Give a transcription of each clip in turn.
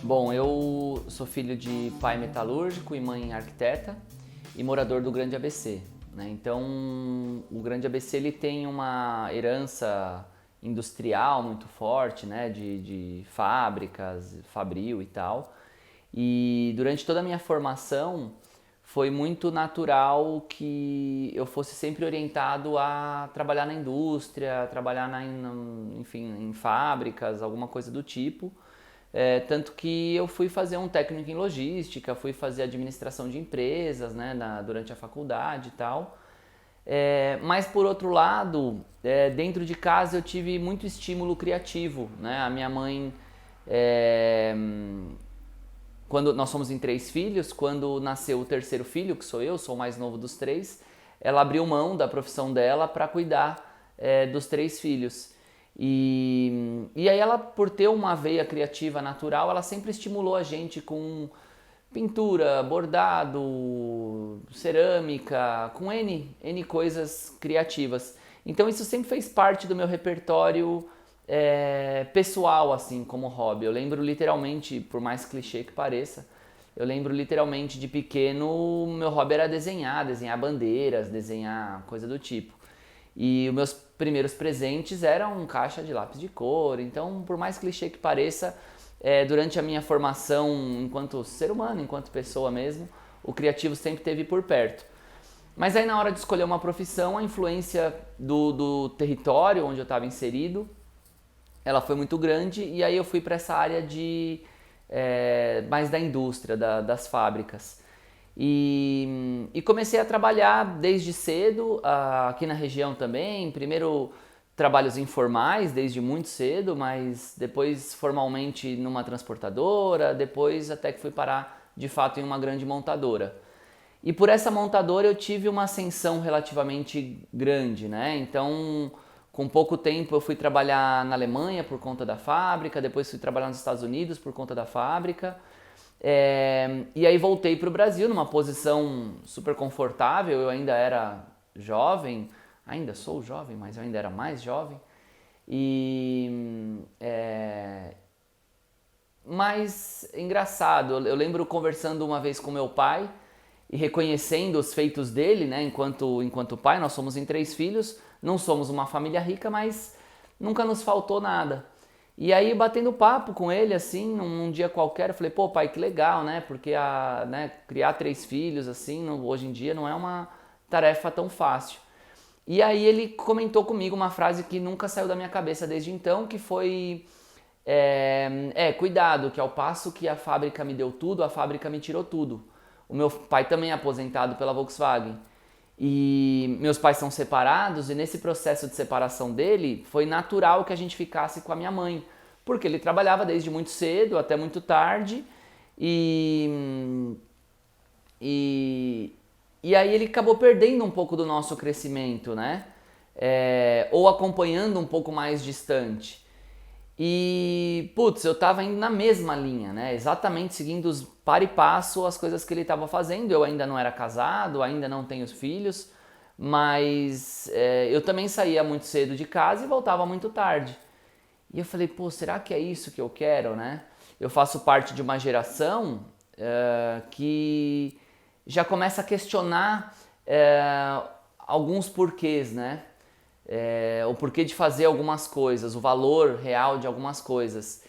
Bom, eu sou filho de pai metalúrgico e mãe arquiteta e morador do Grande ABC, né? Então, o Grande ABC ele tem uma herança industrial muito forte, né? De fábricas, fabril e tal. E durante toda a minha formação foi muito natural que eu fosse sempre orientado a trabalhar na indústria, trabalhar enfim, em fábricas, alguma coisa do tipo. Tanto que eu fui fazer um técnico em logística, fui fazer administração de empresas, né, durante a faculdade e tal. Mas por outro lado, dentro de casa eu tive muito estímulo criativo, né? A minha mãe, é, quando nós somos em 3 filhos, quando nasceu o terceiro filho, que sou o mais novo dos 3, ela abriu mão da profissão dela para cuidar dos 3 filhos. E aí ela, por ter uma veia criativa natural, ela sempre estimulou a gente com pintura, bordado, cerâmica, com N coisas criativas. Então isso sempre fez parte do meu repertório pessoal, assim, como hobby. Eu lembro literalmente, por mais clichê que pareça, eu lembro literalmente de pequeno, meu hobby era desenhar bandeiras, desenhar coisa do tipo. E os meus primeiros presentes eram caixa de lápis de cor. Então, por mais clichê que pareça, durante a minha formação enquanto ser humano, enquanto pessoa mesmo, o criativo sempre esteve por perto. Mas aí na hora de escolher uma profissão, a influência do território onde eu estava inserido, ela foi muito grande e aí eu fui para essa área mais da indústria, das fábricas. E comecei a trabalhar desde cedo, aqui na região também, primeiro trabalhos informais desde muito cedo, mas depois formalmente numa transportadora, depois até que fui parar de fato em uma grande montadora. E por essa montadora eu tive uma ascensão relativamente grande, né? Então, com pouco tempo eu fui trabalhar na Alemanha por conta da fábrica, depois fui trabalhar nos Estados Unidos por conta da fábrica. E aí voltei para o Brasil numa posição super confortável, eu ainda era jovem, ainda sou jovem, mas eu ainda era mais jovem. E, mas engraçado, eu lembro conversando uma vez com meu pai e reconhecendo os feitos dele, né, enquanto pai. Nós somos em 3 filhos, não somos uma família rica, mas nunca nos faltou nada. E aí, batendo papo com ele, assim, num dia qualquer, eu falei, pô, pai, que legal, né? Porque criar 3 filhos, assim, hoje em dia não é uma tarefa tão fácil. E aí ele comentou comigo uma frase que nunca saiu da minha cabeça desde então, que foi cuidado, que ao passo que a fábrica me deu tudo, a fábrica me tirou tudo. O meu pai também é aposentado pela Volkswagen. E meus pais são separados, e nesse processo de separação dele, foi natural que a gente ficasse com a minha mãe, porque ele trabalhava desde muito cedo até muito tarde, e, e, e aí ele acabou perdendo um pouco do nosso crescimento, né? Ou acompanhando um pouco mais distante. E, putz, eu tava indo na mesma linha, né? Exatamente seguindo os par e passo as coisas que ele estava fazendo. Eu ainda não era casado, ainda não tenho filhos, mas eu também saía muito cedo de casa e voltava muito tarde. E eu falei, pô, será que é isso que eu quero, né? Eu faço parte de uma geração que já começa a questionar alguns porquês, né? O porquê de fazer algumas coisas, o valor real de algumas coisas.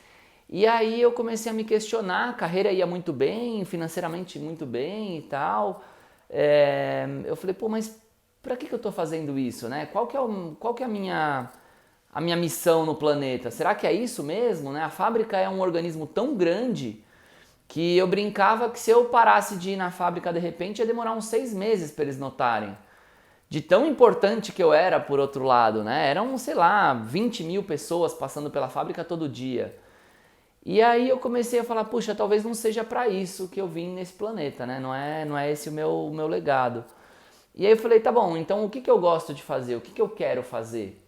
E aí eu comecei a me questionar, a carreira ia muito bem, financeiramente muito bem e tal. Eu falei, pô, mas pra que eu tô fazendo isso, né? Qual que é a minha missão no planeta? Será que é isso mesmo, né? A fábrica é um organismo tão grande que eu brincava que se eu parasse de ir na fábrica de repente ia demorar uns 6 meses para eles notarem. De tão importante que eu era, por outro lado, né? Eram, sei lá, 20 mil pessoas passando pela fábrica todo dia. E aí eu comecei a falar, puxa, talvez não seja para isso que eu vim nesse planeta, né? Não é esse o meu legado. E aí eu falei, tá bom, então o que eu gosto de fazer? O que eu quero fazer?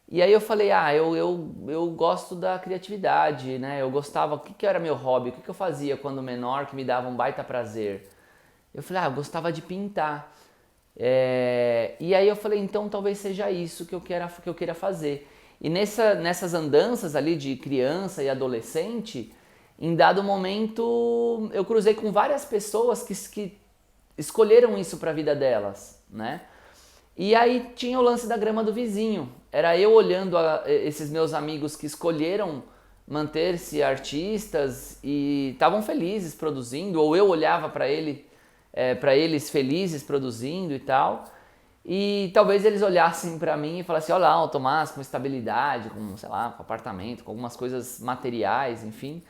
E aí eu falei, eu gosto da criatividade, né? Eu gostava, o que era meu hobby? O que eu fazia quando menor que me dava um baita prazer? Eu falei, eu gostava de pintar. E aí eu falei, então talvez seja isso que eu queira fazer. E nessas andanças ali de criança e adolescente, em dado momento eu cruzei com várias pessoas que escolheram isso para a vida delas, né? E aí tinha o lance da grama do vizinho. Era eu olhando esses meus amigos que escolheram manter-se artistas e estavam felizes produzindo, ou eu olhava para eles felizes produzindo e tal. E talvez eles olhassem para mim e falassem, olha lá, o Tomás com estabilidade, com, sei lá, com apartamento, com algumas coisas materiais, enfim.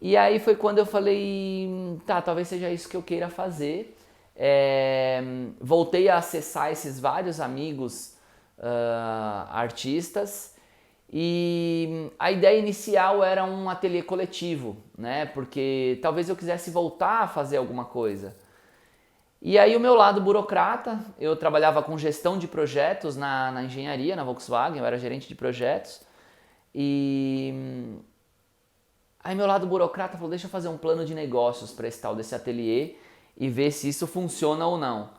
E aí foi quando eu falei, tá, talvez seja isso que eu queira fazer. Voltei a acessar esses vários amigos artistas e a ideia inicial era um ateliê coletivo, né? Porque talvez eu quisesse voltar a fazer alguma coisa. E aí o meu lado burocrata, eu trabalhava com gestão de projetos na engenharia, na Volkswagen, eu era gerente de projetos. E aí meu lado burocrata falou, deixa eu fazer um plano de negócios para esse tal desse ateliê e ver se isso funciona ou não.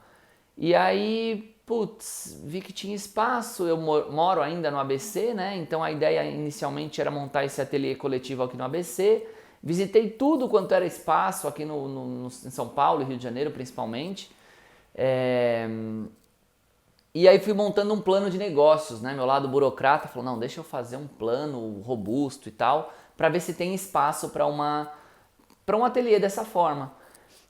E aí, putz, vi que tinha espaço, eu moro ainda no ABC, né? Então a ideia inicialmente era montar esse ateliê coletivo aqui no ABC. Visitei tudo quanto era espaço aqui em São Paulo e Rio de Janeiro principalmente. E aí fui montando um plano de negócios, né? Meu lado burocrata falou, não, deixa eu fazer um plano robusto e tal, para ver se tem espaço para um ateliê dessa forma.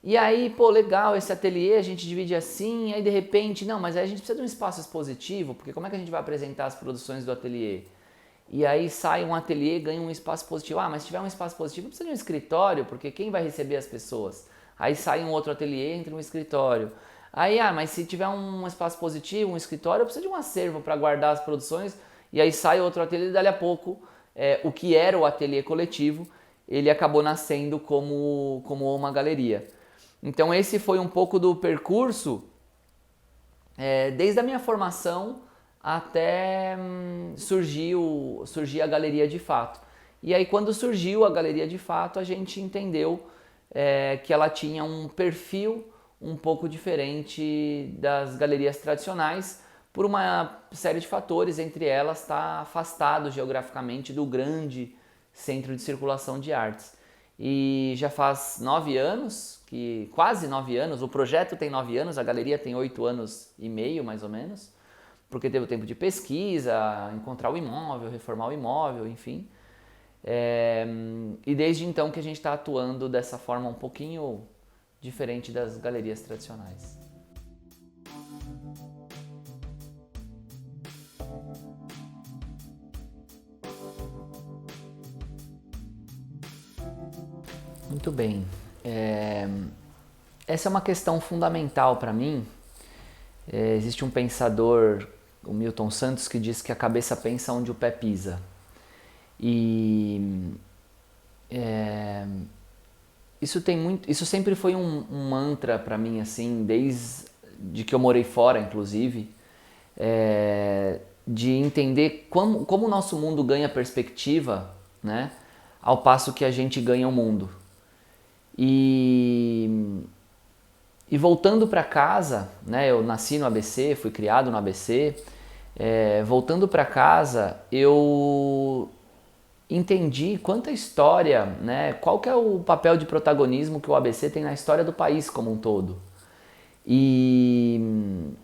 E aí, pô, legal, esse ateliê a gente divide assim, aí de repente, não, mas aí a gente precisa de um espaço expositivo, porque como é que a gente vai apresentar as produções do ateliê? E aí sai um ateliê e ganha um espaço positivo. Ah, mas se tiver um espaço positivo, precisa de um escritório, porque quem vai receber as pessoas? Aí sai um outro ateliê, entra um escritório. Aí, mas se tiver um espaço positivo, um escritório, precisa de um acervo para guardar as produções. E aí sai outro ateliê e dali a pouco, o que era o ateliê coletivo, ele acabou nascendo como uma galeria. Então esse foi um pouco do percurso, desde a minha formação até surgir a galeria de fato. E aí quando surgiu a galeria de fato, a gente entendeu que ela tinha um perfil um pouco diferente das galerias tradicionais, por uma série de fatores, entre elas estar afastado geograficamente do grande centro de circulação de artes. E já faz 9 anos, quase 9 anos, o projeto tem 9 anos, a galeria tem 8 anos e meio mais ou menos, porque teve o tempo de pesquisa, encontrar o imóvel, reformar o imóvel, enfim. E desde então que a gente está atuando dessa forma um pouquinho diferente das galerias tradicionais. Muito bem. Essa é uma questão fundamental para mim. Existe um pensador, o Milton Santos, que diz que a cabeça pensa onde o pé pisa. E isso sempre foi um mantra para mim, assim, desde que eu morei fora, inclusive, de entender como o nosso mundo ganha perspectiva, né, ao passo que a gente ganha o mundo. E voltando para casa, né, eu nasci no ABC, fui criado no ABC, voltando para casa, eu entendi quanta história, né, qual que é o papel de protagonismo que o ABC tem na história do país como um todo. E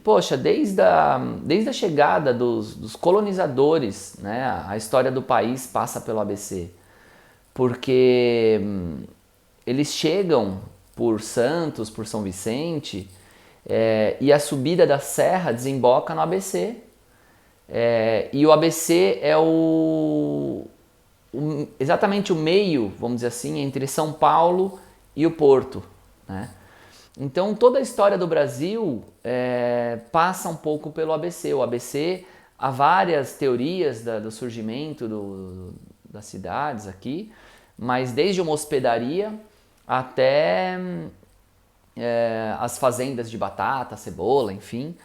poxa, desde a chegada dos colonizadores, né, a história do país passa pelo ABC. Porque eles chegam por Santos, por São Vicente, e a subida da serra desemboca no ABC. E o ABC é exatamente o meio, vamos dizer assim, entre São Paulo e o Porto, né? Então toda a história do Brasil passa um pouco pelo ABC. O ABC, há várias teorias do surgimento das cidades aqui, mas desde uma hospedaria até as fazendas de batata, cebola, enfim.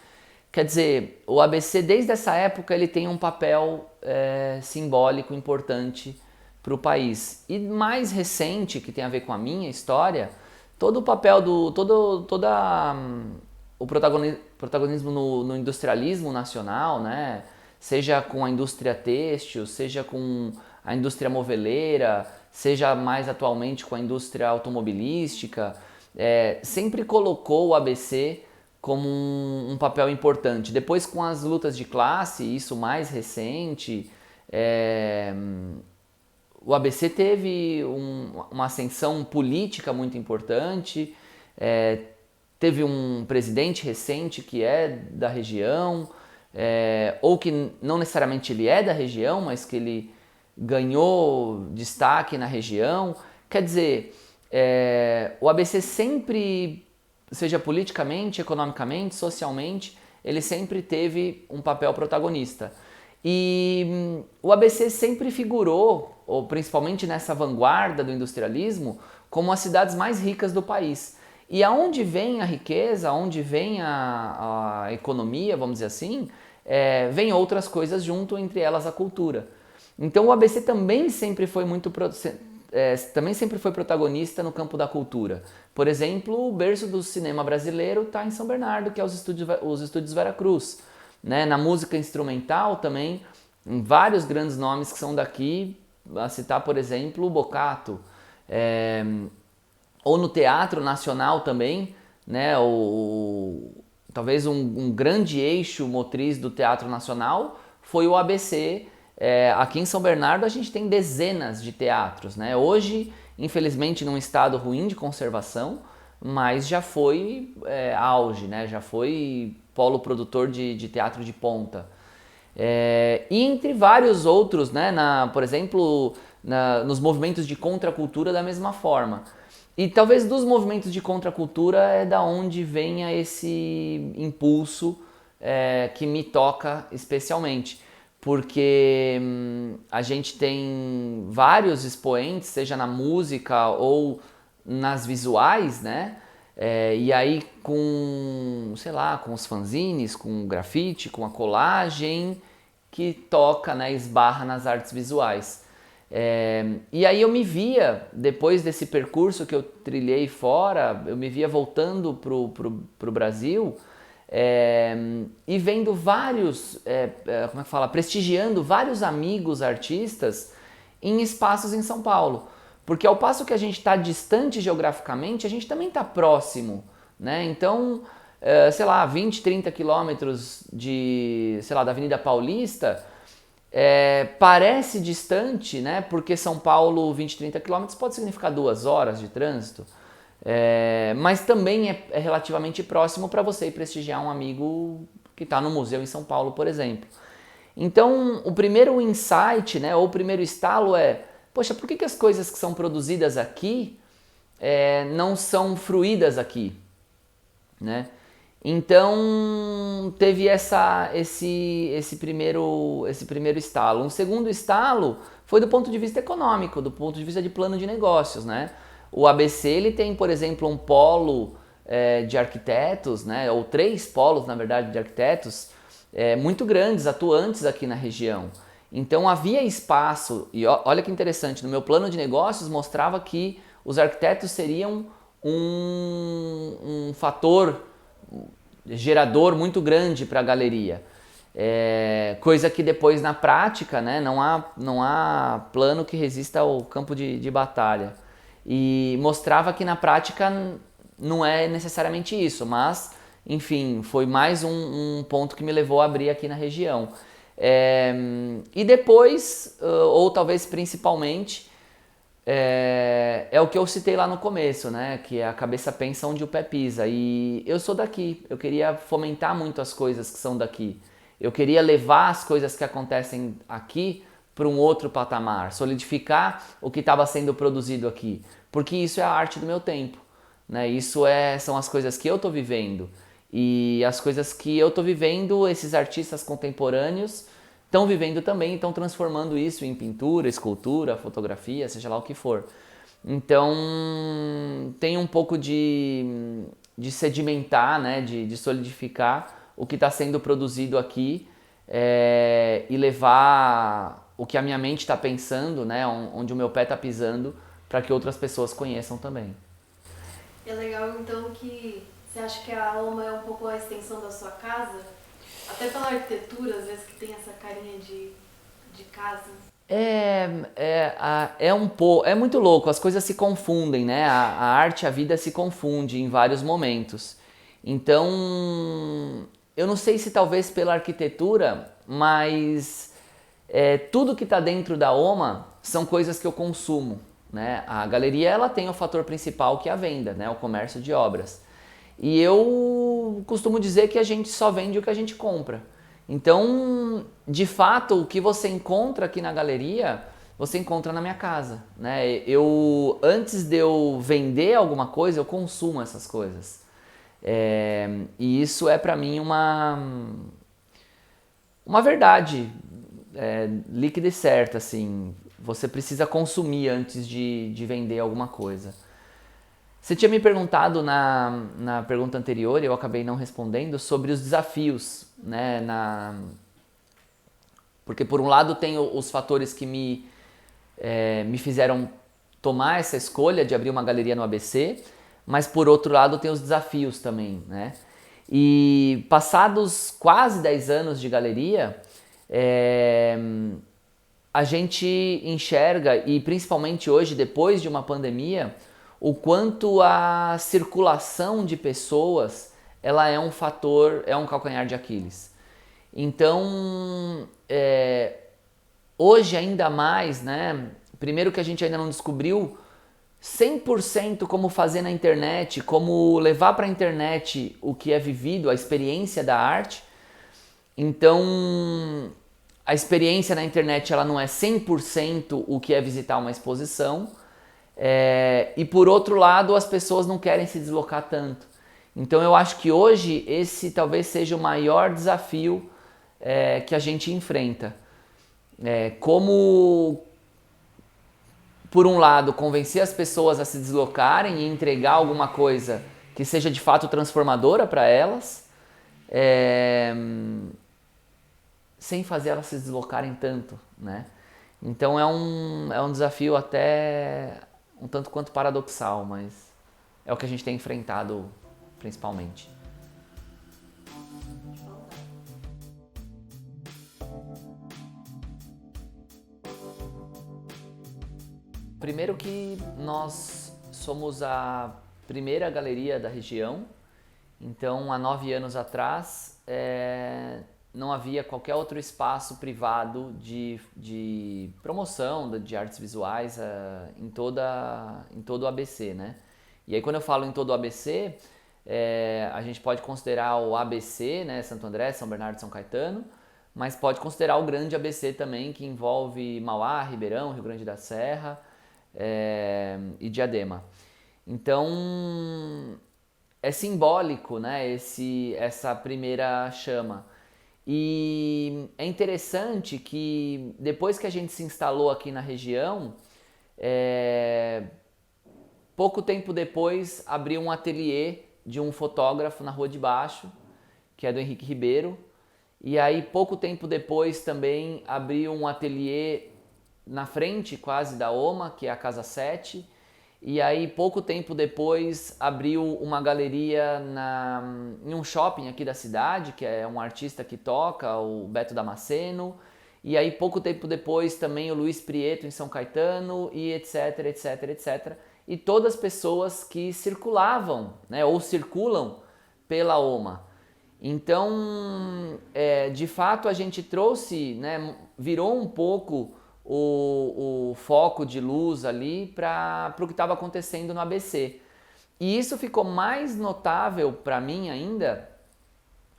Quer dizer, o ABC desde essa época ele tem um papel simbólico importante para o país. E mais recente, que tem a ver com a minha história, todo o papel o protagonismo no industrialismo nacional, né? Seja com a indústria têxtil, seja com a indústria moveleira, seja mais atualmente com a indústria automobilística, sempre colocou o ABC como um papel importante. Depois, com as lutas de classe, isso mais recente, o ABC teve uma ascensão política muito importante, teve um presidente recente que é da região, ou que não necessariamente ele é da região, mas que ele ganhou destaque na região. Quer dizer, o ABC sempre, seja politicamente, economicamente, socialmente, ele sempre teve um papel protagonista. E o ABC sempre figurou, ou principalmente nessa vanguarda do industrialismo, como as cidades mais ricas do país. E aonde vem a riqueza, aonde vem a economia, vamos dizer assim, vem outras coisas junto, entre elas a cultura. Então o ABC também sempre foi também sempre foi protagonista no campo da cultura. Por exemplo, o berço do cinema brasileiro está em São Bernardo, que é os Estúdios Veracruz. Né? Na música instrumental também, vários grandes nomes que são daqui, a citar, por exemplo, o Boccato. Ou no Teatro Nacional também, né? Talvez um grande eixo motriz do Teatro Nacional foi o ABC. Aqui em São Bernardo a gente tem dezenas de teatros, né? Hoje, infelizmente, num estado ruim de conservação, mas já foi auge, né? Já foi polo produtor de teatro de ponta. E entre vários outros, né? Por exemplo, nos movimentos de contracultura da mesma forma. E talvez dos movimentos de contracultura é da onde venha esse impulso que me toca especialmente. Porque a gente tem vários expoentes, seja na música ou nas visuais, né? E aí com, sei lá, com os fanzines, com o grafite, com a colagem, que toca, né, esbarra nas artes visuais. E aí eu me via, depois desse percurso que eu trilhei fora, eu me via voltando pro Brasil, e vendo vários, como é que fala, prestigiando vários amigos artistas em espaços em São Paulo. Porque ao passo que a gente está distante geograficamente, a gente também está próximo, né? Então, sei lá, 20, 30 quilômetros da Avenida Paulista, parece distante, né? Porque São Paulo, 20, 30 quilômetros pode significar 2 horas de trânsito, mas também é relativamente próximo para você ir prestigiar um amigo que está no museu em São Paulo, por exemplo. Então, o primeiro insight, né, ou o primeiro estalo poxa, por que as coisas que são produzidas aqui não são fruídas aqui, né? Então teve esse primeiro estalo. Um segundo estalo foi do ponto de vista econômico, do ponto de vista de plano de negócios, né? O ABC ele tem, por exemplo, um polo de arquitetos, né? Ou 3 polos, na verdade, de arquitetos muito grandes, atuantes aqui na região. Então havia espaço, e olha que interessante, no meu plano de negócios mostrava que os arquitetos seriam um fator gerador muito grande para a galeria. Coisa que depois na prática, né, não há plano que resista ao campo de batalha. E mostrava que na prática não é necessariamente isso, mas enfim, foi mais um ponto que me levou a abrir aqui na região. E depois, ou talvez principalmente, é o que eu citei lá no começo, né? Que é a cabeça pensa onde o pé pisa. E eu sou daqui, eu queria fomentar muito as coisas que são daqui. Eu queria levar as coisas que acontecem aqui para um outro patamar, solidificar o que estava sendo produzido aqui. Porque isso é a arte do meu tempo, né? Isso são as coisas que eu estou vivendo. E as coisas que eu estou vivendo, esses artistas contemporâneos estão vivendo também, estão transformando isso em pintura, escultura, fotografia, seja lá o que for. Então tem um pouco de sedimentar, né, de solidificar o que está sendo produzido aqui e levar o que a minha mente está pensando, né, onde o meu pé está pisando, para que outras pessoas conheçam também. É legal então que você acha que a Oma é um pouco a extensão da sua casa? Até pela arquitetura, às vezes que tem essa carinha de casa. É muito louco, as coisas se confundem, né? A arte e a vida se confundem em vários momentos. Então, eu não sei se talvez pela arquitetura, mas tudo que está dentro da OMA são coisas que eu consumo, né? A galeria ela tem o fator principal que é a venda, né? O comércio de obras. E eu costumo dizer que a gente só vende o que a gente compra. Então, de fato, o que você encontra aqui na galeria, você encontra na minha casa, né? Antes de eu vender alguma coisa, eu consumo essas coisas. E isso é para mim uma verdade líquida e certa, assim. Você precisa consumir antes de vender alguma coisa. Você tinha me perguntado na pergunta anterior, e eu acabei não respondendo, sobre os desafios, né? Porque por um lado tem os fatores que me fizeram tomar essa escolha de abrir uma galeria no ABC, mas por outro lado tem os desafios também, né? E passados quase 10 anos de galeria, é, a gente enxerga, e principalmente hoje, depois de uma pandemia, o quanto a circulação de pessoas ela é um fator, é um calcanhar de Aquiles. Então, hoje ainda mais, né? Primeiro que a gente ainda não descobriu 100% como fazer na internet, como levar para a internet o que é vivido, a experiência da arte. Então, a experiência na internet ela não é 100% o que é visitar uma exposição. E por outro lado, as pessoas não querem se deslocar tanto. Então eu acho que hoje esse talvez seja o maior desafio que a gente enfrenta. Como, por um lado, convencer as pessoas a se deslocarem e entregar alguma coisa que seja de fato transformadora para elas, é, sem fazer elas se deslocarem tanto, né? Então é um desafio até um tanto quanto paradoxal, mas é o que a gente tem enfrentado principalmente. Primeiro que nós somos a primeira galeria da região, então há 9 anos atrás não havia qualquer outro espaço privado de promoção de artes visuais em todo o ABC, né? E aí quando eu falo em todo o ABC, a gente pode considerar o ABC, né, Santo André, São Bernardo e São Caetano, mas pode considerar o grande ABC também, que envolve Mauá, Ribeirão, Rio Grande da Serra e Diadema. Então é simbólico, né, essa primeira chama. E é interessante que depois que a gente se instalou aqui na região, pouco tempo depois abriu um ateliê de um fotógrafo na Rua de Baixo, que é do Henrique Ribeiro. E aí pouco tempo depois também abriu um ateliê na frente quase da OMA, que é a Casa 7. E aí pouco tempo depois abriu uma galeria em um shopping aqui da cidade, que é um artista que toca, o Beto Damasceno. E aí pouco tempo depois também o Luiz Prieto em São Caetano e etc, etc, etc. E todas as pessoas que circulavam, né, ou circulam pela OMA. Então, de fato a gente trouxe, né, virou um pouco o foco de luz ali para o que estava acontecendo no ABC. E isso ficou mais notável para mim ainda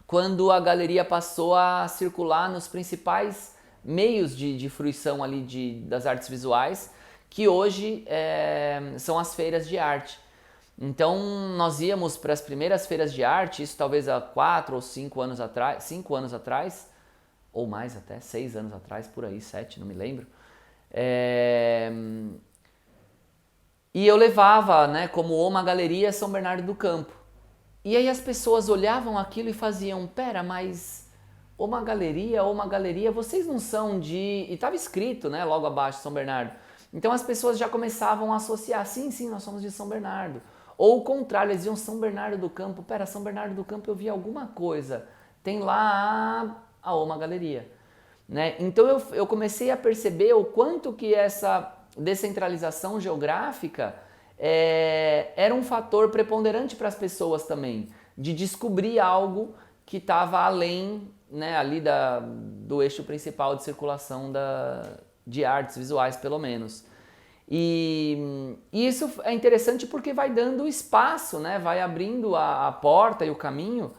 quando a galeria passou a circular nos principais meios de fruição ali das artes visuais, que hoje são as feiras de arte. Então nós íamos para as primeiras feiras de arte, isso talvez há 4 ou 5 anos atrás, 5 anos atrás, ou mais até, 6 anos atrás, por aí, 7, não me lembro. E eu levava, né, como uma galeria São Bernardo do Campo. E aí as pessoas olhavam aquilo e faziam, pera, mas uma galeria, vocês não são de... E estava escrito, né, logo abaixo, São Bernardo. Então as pessoas já começavam a associar, sim, nós somos de São Bernardo. Ou o contrário, eles diziam São Bernardo do Campo, pera, São Bernardo do Campo eu vi alguma coisa, tem lá a Oma Galeria. Né? Então eu comecei a perceber o quanto que essa descentralização geográfica era um fator preponderante para as pessoas também, de descobrir algo que estava além, né, ali do eixo principal de circulação de artes visuais, pelo menos. E isso é interessante porque vai dando espaço, né, vai abrindo a porta e o caminho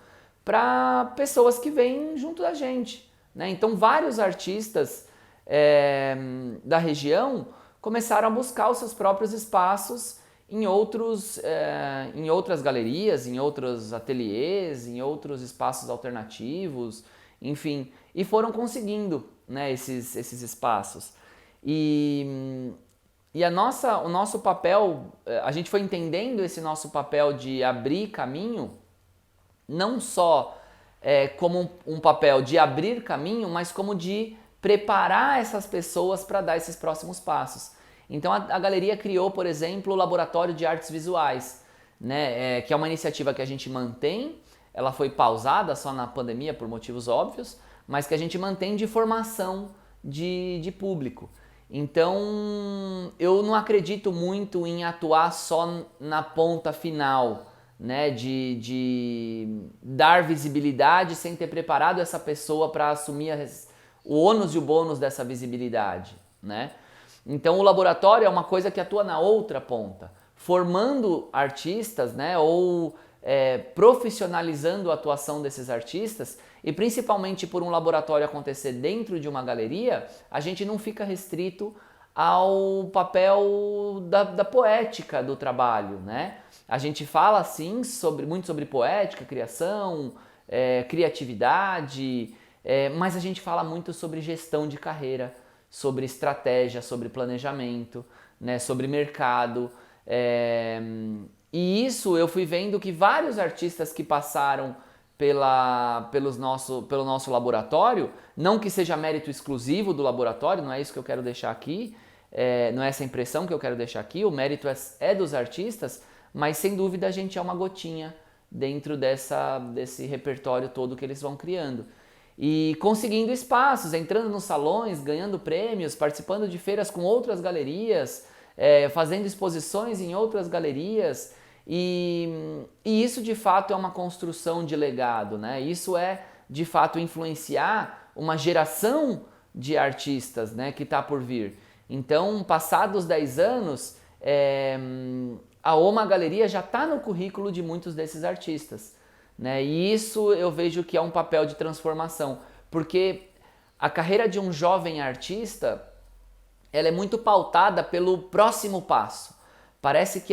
para pessoas que vêm junto da gente. Né? Então vários artistas da região começaram a buscar os seus próprios espaços em outras galerias, em outros ateliês, em outros espaços alternativos, enfim, e foram conseguindo, né, esses espaços. E o nosso papel, a gente foi entendendo esse nosso papel de abrir caminho, não só como um papel de abrir caminho, mas como de preparar essas pessoas para dar esses próximos passos. Então a galeria criou, por exemplo, o Laboratório de Artes Visuais, né, que é uma iniciativa que a gente mantém, ela foi pausada só na pandemia por motivos óbvios, mas que a gente mantém de formação de público. Então eu não acredito muito em atuar só na ponta final, né, de dar visibilidade sem ter preparado essa pessoa para assumir o ônus e o bônus dessa visibilidade, né? Então o laboratório é uma coisa que atua na outra ponta, formando artistas, né, ou profissionalizando a atuação desses artistas, e principalmente por um laboratório acontecer dentro de uma galeria, a gente não fica restrito ao papel da poética do trabalho, né? A gente fala sim muito sobre poética, criação, criatividade, mas a gente fala muito sobre gestão de carreira, sobre estratégia, sobre planejamento, né, sobre mercado. E isso eu fui vendo que vários artistas que passaram pelo nosso laboratório, não que seja mérito exclusivo do laboratório, não é isso que eu quero deixar aqui, não é essa impressão que eu quero deixar aqui, o mérito é dos artistas, mas sem dúvida a gente é uma gotinha dentro desse repertório todo que eles vão criando. E conseguindo espaços, entrando nos salões, ganhando prêmios, participando de feiras com outras galerias, fazendo exposições em outras galerias. E isso de fato é uma construção de legado, né? Isso é de fato influenciar uma geração de artistas, né, que está por vir. Então, passados 10 anos, a Oma Galeria já está no currículo de muitos desses artistas. Né? E isso eu vejo que é um papel de transformação, porque a carreira de um jovem artista ela é muito pautada pelo próximo passo. Parece que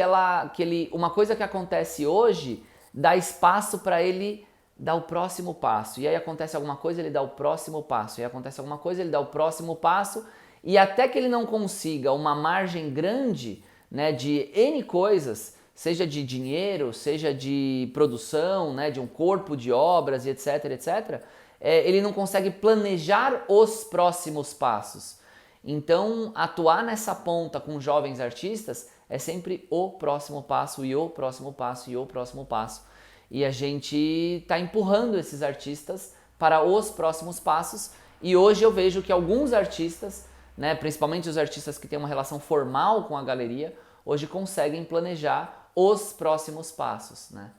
uma coisa que acontece hoje dá espaço para ele dar o próximo passo. E aí acontece alguma coisa, ele dá o próximo passo. E aí acontece alguma coisa, ele dá o próximo passo. E até que ele não consiga uma margem grande, né, de N coisas, seja de dinheiro, seja de produção, né, de um corpo de obras e etc, ele não consegue planejar os próximos passos. Então, atuar nessa ponta com jovens artistas é sempre o próximo passo e o próximo passo e o próximo passo. E a gente está empurrando esses artistas para os próximos passos. E hoje eu vejo que alguns artistas, né, principalmente os artistas que têm uma relação formal com a galeria, hoje conseguem planejar os próximos passos, né?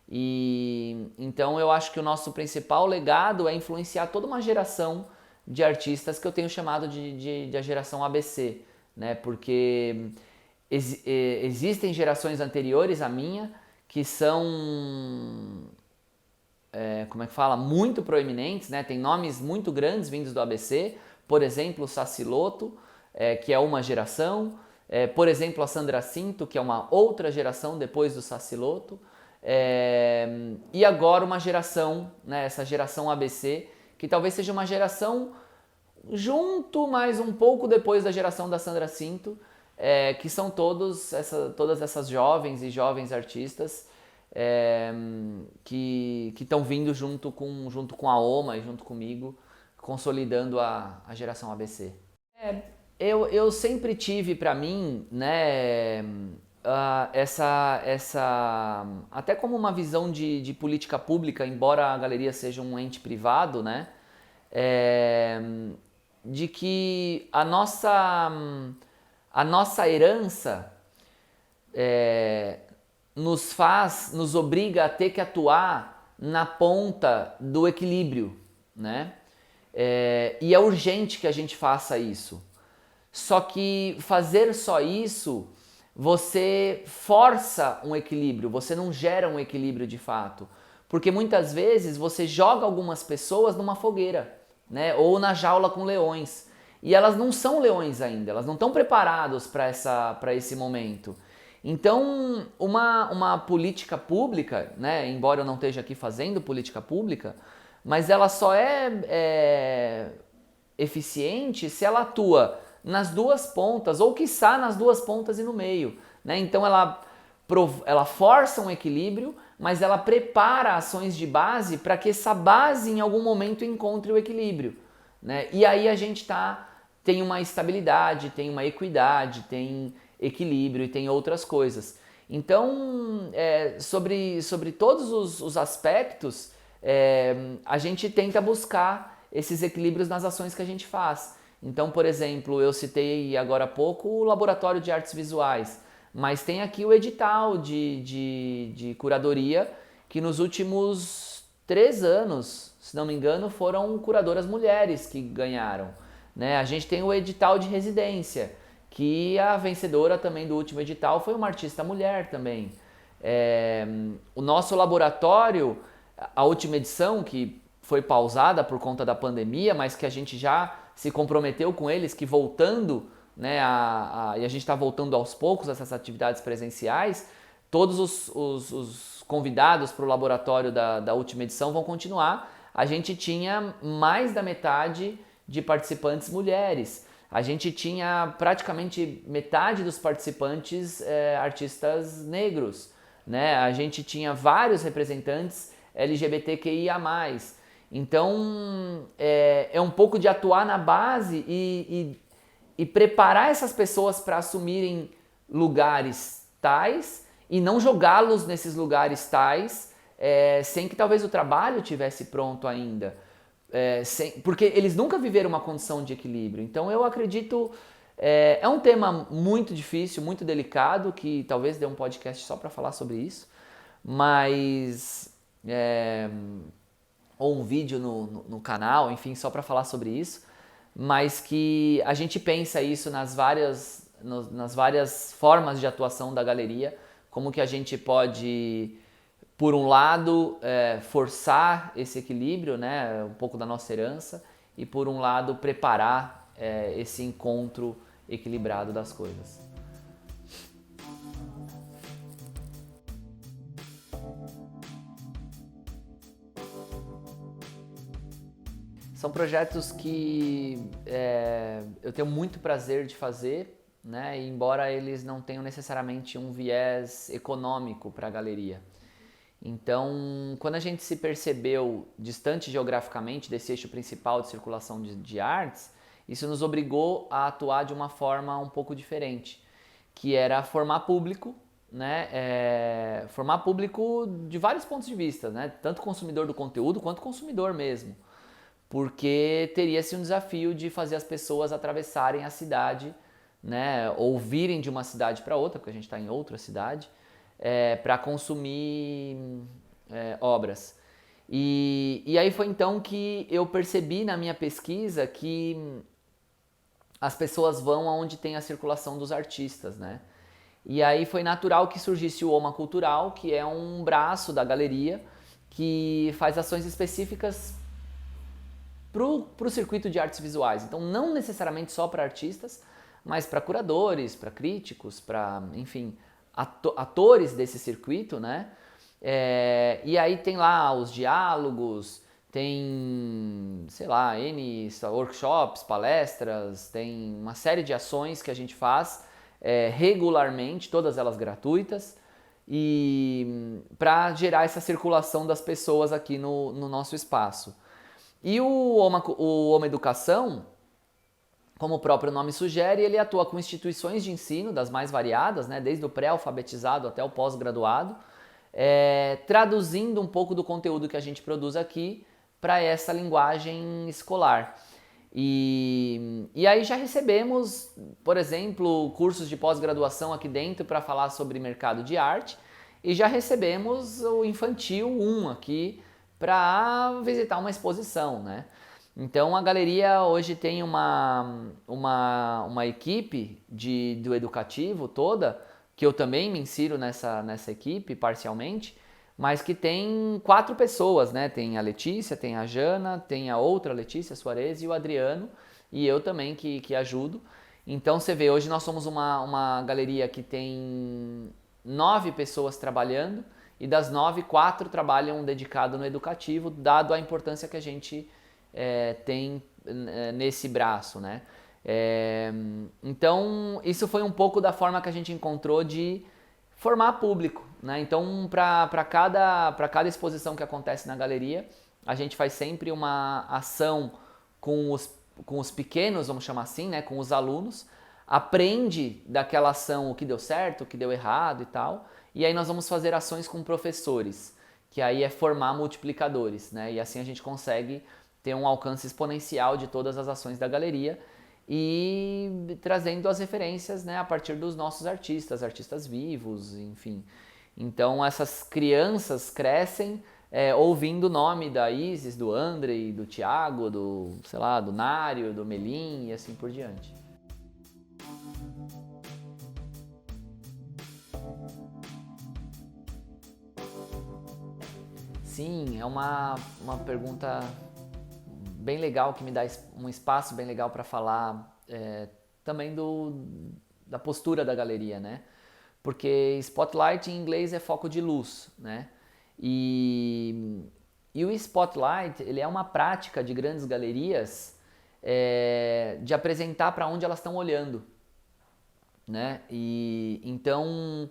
E então eu acho que o nosso principal legado é influenciar toda uma geração de artistas que eu tenho chamado de a geração ABC, né? Porque existem gerações anteriores à minha que são, muito proeminentes, né? Tem nomes muito grandes vindos do ABC, por exemplo, o Sassilotto, que é uma geração. Por exemplo, a Sandra Cinto, que é uma outra geração depois do Sassilotto, e agora uma geração, né, essa geração ABC, que talvez seja uma geração junto, mas um pouco depois da geração da Sandra Cinto, que são todas essas jovens e jovens artistas que estão vindo junto com a OMA e junto comigo, consolidando a geração ABC. Eu sempre tive para mim, né, até como uma visão de política pública, embora a galeria seja um ente privado, né, é, de que a nossa herança nos obriga a ter que atuar na ponta do equilíbrio, né? E é urgente que a gente faça isso. Só que fazer só isso, você força um equilíbrio, você não gera um equilíbrio de fato. Porque muitas vezes você joga algumas pessoas numa fogueira, né? Ou na jaula com leões. E elas não são leões ainda, elas não estão preparadas para esse momento. Então, uma política pública, né? Embora eu não esteja aqui fazendo política pública, mas ela só é eficiente se ela atua nas duas pontas, ou quiçá nas duas pontas e no meio, né? Então ela força um equilíbrio, mas ela prepara ações de base para que essa base em algum momento encontre o equilíbrio, né? E aí a gente tem uma estabilidade, tem uma equidade, tem equilíbrio e tem outras coisas. Então, sobre todos os aspectos, a gente tenta buscar esses equilíbrios nas ações que a gente faz. Então, por exemplo, eu citei agora há pouco o Laboratório de Artes Visuais, mas tem aqui o edital de curadoria, que nos últimos 3 anos, se não me engano, foram curadoras mulheres que ganharam, né? A gente tem o edital de residência, que a vencedora também do último edital foi uma artista mulher também. O nosso laboratório, a última edição, que foi pausada por conta da pandemia, mas que a gente já se comprometeu com eles, que voltando, né, e a gente está voltando aos poucos a essas atividades presenciais, todos os convidados para o laboratório da última edição vão continuar. A gente tinha mais da metade de participantes mulheres. A gente tinha praticamente metade dos participantes artistas negros, né? A gente tinha vários representantes LGBTQIA+. Então, é um pouco de atuar na base e preparar essas pessoas para assumirem lugares tais e não jogá-los nesses lugares tais sem que talvez o trabalho tivesse pronto ainda. Porque eles nunca viveram uma condição de equilíbrio. Então, eu acredito... É um tema muito difícil, muito delicado, que talvez dê um podcast só para falar sobre isso, mas... ou um vídeo no canal, enfim, só para falar sobre isso, mas que a gente pensa isso nas várias formas de atuação da galeria, como que a gente pode, por um lado, forçar esse equilíbrio, né, um pouco da nossa herança, e por um lado, preparar esse encontro equilibrado das coisas. São projetos que eu tenho muito prazer de fazer, né? E embora eles não tenham necessariamente um viés econômico para a galeria. Então, quando a gente se percebeu distante geograficamente desse eixo principal de circulação de artes, isso nos obrigou a atuar de uma forma um pouco diferente, que era formar público, né? Formar público de vários pontos de vista, né? Tanto consumidor do conteúdo quanto consumidor mesmo. Porque teria-se um desafio de fazer as pessoas atravessarem a cidade, né, ou virem de uma cidade para outra, porque a gente está em outra cidade, para consumir obras. E aí foi então que eu percebi na minha pesquisa que as pessoas vão aonde tem a circulação dos artistas, né? E aí foi natural que surgisse o OMA Cultural, que é um braço da galeria que faz ações específicas para o circuito de artes visuais. Então, não necessariamente só para artistas, mas para curadores, para críticos, para, enfim, atores desse circuito, né? E aí tem lá os diálogos, tem, sei lá, workshops, palestras, tem uma série de ações que a gente faz regularmente, todas elas gratuitas, e para gerar essa circulação das pessoas aqui no nosso espaço. E o Oma Educação, como o próprio nome sugere, ele atua com instituições de ensino das mais variadas, né, desde o pré-alfabetizado até o pós-graduado, traduzindo um pouco do conteúdo que a gente produz aqui para essa linguagem escolar. E aí já recebemos, por exemplo, cursos de pós-graduação aqui dentro para falar sobre mercado de arte, e já recebemos o Infantil 1 aqui para visitar uma exposição, né? Então a galeria hoje tem uma equipe do educativo toda, que eu também me insiro nessa equipe parcialmente, mas que tem 4 pessoas, né? Tem a Letícia, tem a Jana, tem a outra Letícia Soares e o Adriano, e eu também que ajudo. Então você vê, hoje nós somos uma galeria que tem 9 pessoas trabalhando, e das 9, 4 trabalham dedicado no educativo, dado a importância que a gente tem nesse braço, né? Então isso foi um pouco da forma que a gente encontrou de formar público, né? Então para cada exposição que acontece na galeria, a gente faz sempre uma ação com os pequenos, vamos chamar assim, né? Com os alunos, aprende daquela ação o que deu certo, o que deu errado e tal, e aí nós vamos fazer ações com professores, que aí é formar multiplicadores, né? E assim a gente consegue ter um alcance exponencial de todas as ações da galeria e trazendo as referências, né, a partir dos nossos artistas vivos, enfim. Então essas crianças crescem ouvindo o nome da Isis, do Andrei, do Thiago, do Nário, do Melim e assim por diante. Sim, é uma pergunta bem legal, que me dá um espaço bem legal para falar também da postura da galeria, né? Porque spotlight em inglês é foco de luz, né? E o spotlight, ele é uma prática de grandes galerias de apresentar para onde elas estão olhando, né? E então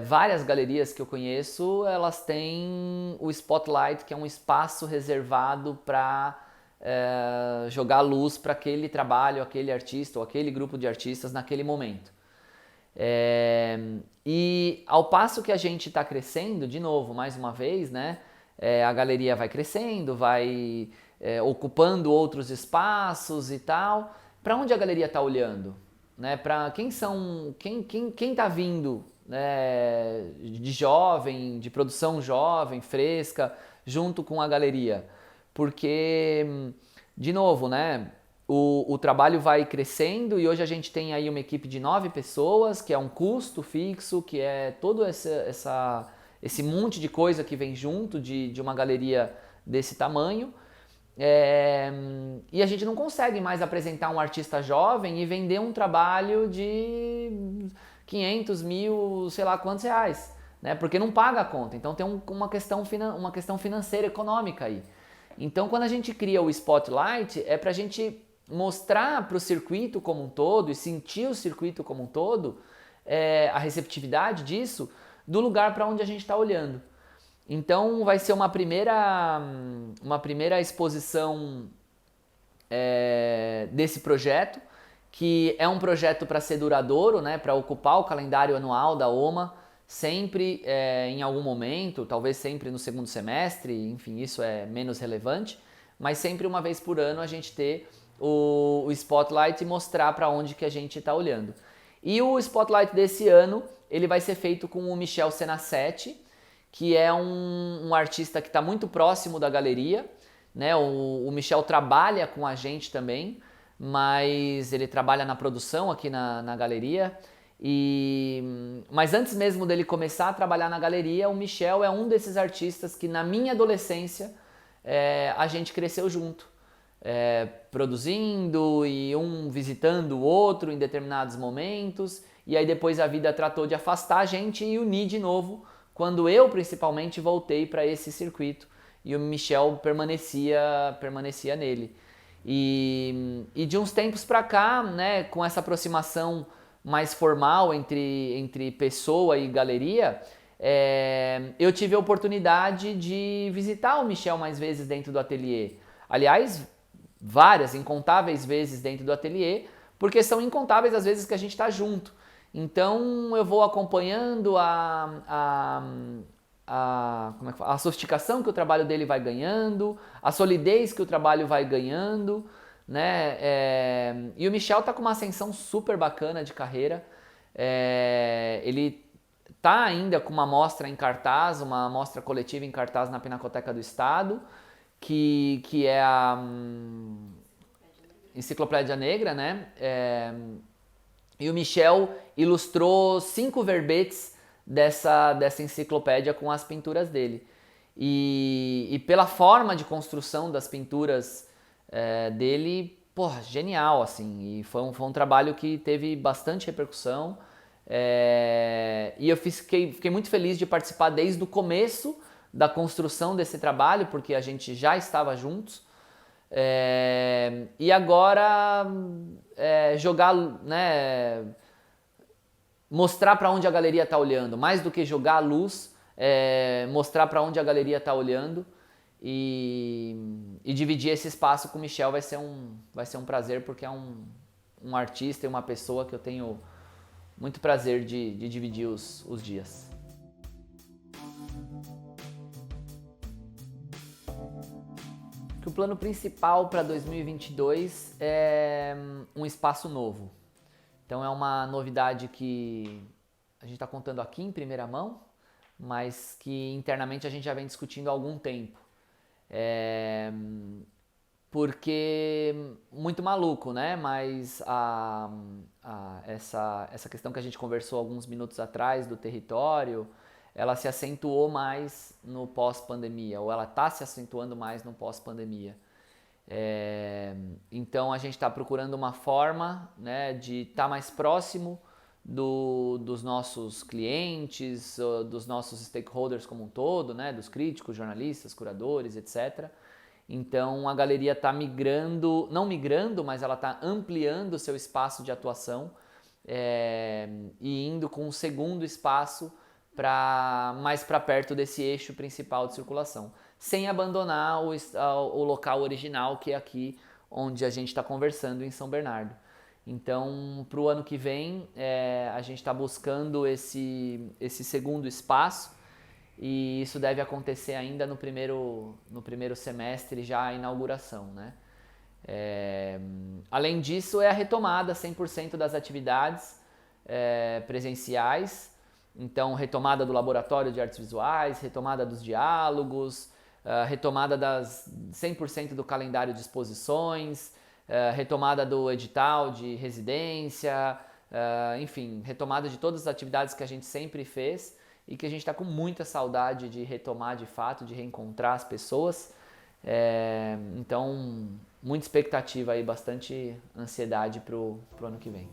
várias galerias que eu conheço, elas têm o spotlight, que é um espaço reservado para jogar luz para aquele trabalho, aquele artista ou aquele grupo de artistas naquele momento. E ao passo que a gente está crescendo, de novo, mais uma vez, né? A galeria vai crescendo, vai ocupando outros espaços e tal. Para onde a galeria está olhando? Né? Para quem está vindo, né, de jovem, de produção jovem, fresca, junto com a galeria? Porque, de novo, né, o trabalho vai crescendo e hoje a gente tem aí uma equipe de 9 pessoas, que é um custo fixo, que é todo esse monte de coisa que vem junto de uma galeria desse tamanho. E a gente não consegue mais apresentar um artista jovem e vender um trabalho de 500, 1000, sei lá quantos reais, né? Porque não paga a conta. Então tem uma questão financeira, econômica aí. Então quando a gente cria o Spotlight, é para a gente mostrar para o circuito como um todo e sentir o circuito como um todo, a receptividade disso, do lugar para onde a gente está olhando. Então vai ser uma primeira exposição desse projeto, que é um projeto para ser duradouro, né, para ocupar o calendário anual da OMA, sempre em algum momento, talvez sempre no segundo semestre, enfim, isso é menos relevante, mas sempre uma vez por ano a gente ter o Spotlight e mostrar para onde que a gente está olhando. E o Spotlight desse ano, ele vai ser feito com o Michel Senassetti, que é um artista que está muito próximo da galeria, né? O Michel trabalha com a gente também, mas ele trabalha na produção aqui na galeria. Mas antes mesmo dele começar a trabalhar na galeria, o Michel é um desses artistas que na minha adolescência a gente cresceu junto, produzindo e um visitando o outro em determinados momentos, e aí depois a vida tratou de afastar a gente e unir de novo, quando eu principalmente voltei para esse circuito e o Michel permanecia nele. E de uns tempos para cá, né, com essa aproximação mais formal entre pessoa e galeria, eu tive a oportunidade de visitar o Michel mais vezes dentro do ateliê. Aliás, várias, incontáveis vezes dentro do ateliê, porque são incontáveis as vezes que a gente está junto. Então eu vou acompanhando a sofisticação que o trabalho dele vai ganhando, a solidez que o trabalho vai ganhando, né? E o Michel tá com uma ascensão super bacana de carreira. Ele tá ainda com uma mostra em cartaz, uma mostra coletiva em cartaz na Pinacoteca do Estado, que é a Enciclopédia Negra, né? E o Michel ilustrou 5 verbetes dessa enciclopédia com as pinturas dele. E pela forma de construção das pinturas dele, porra, genial, assim. E foi um trabalho que teve bastante repercussão. E eu fiquei muito feliz de participar desde o começo da construção desse trabalho, porque a gente já estava juntos. E agora jogar, né, mostrar para onde a galeria está olhando, mais do que jogar a luz, mostrar para onde a galeria está olhando e dividir esse espaço com o Michel vai ser um prazer, porque é um artista e uma pessoa que eu tenho muito prazer de dividir os dias. O plano principal para 2022 é um espaço novo. Então é uma novidade que a gente está contando aqui em primeira mão, mas que internamente a gente já vem discutindo há algum tempo. Porque muito maluco, né? Mas essa questão que a gente conversou alguns minutos atrás do território, ela se acentuou mais no pós-pandemia, ou ela está se acentuando mais no pós-pandemia. Então a gente está procurando uma forma, né, de estar mais próximo dos nossos clientes, dos nossos stakeholders como um todo, né, dos críticos, jornalistas, curadores, etc. Então a galeria está migrando, não migrando, mas ela está ampliando o seu espaço de atuação e indo com um segundo espaço mais para perto desse eixo principal de circulação, sem abandonar o local original, que é aqui onde a gente está conversando em São Bernardo. Então, para o ano que vem, a gente está buscando esse segundo espaço, e isso deve acontecer ainda no primeiro semestre, já a inauguração, né? Além disso, é a retomada 100% das atividades presenciais. Então, retomada do laboratório de artes visuais, retomada dos diálogos, retomada 100% do calendário de exposições, retomada do edital de residência, enfim, retomada de todas as atividades que a gente sempre fez e que a gente está com muita saudade de retomar de fato, de reencontrar as pessoas. Então, muita expectativa aí, bastante ansiedade para o ano que vem.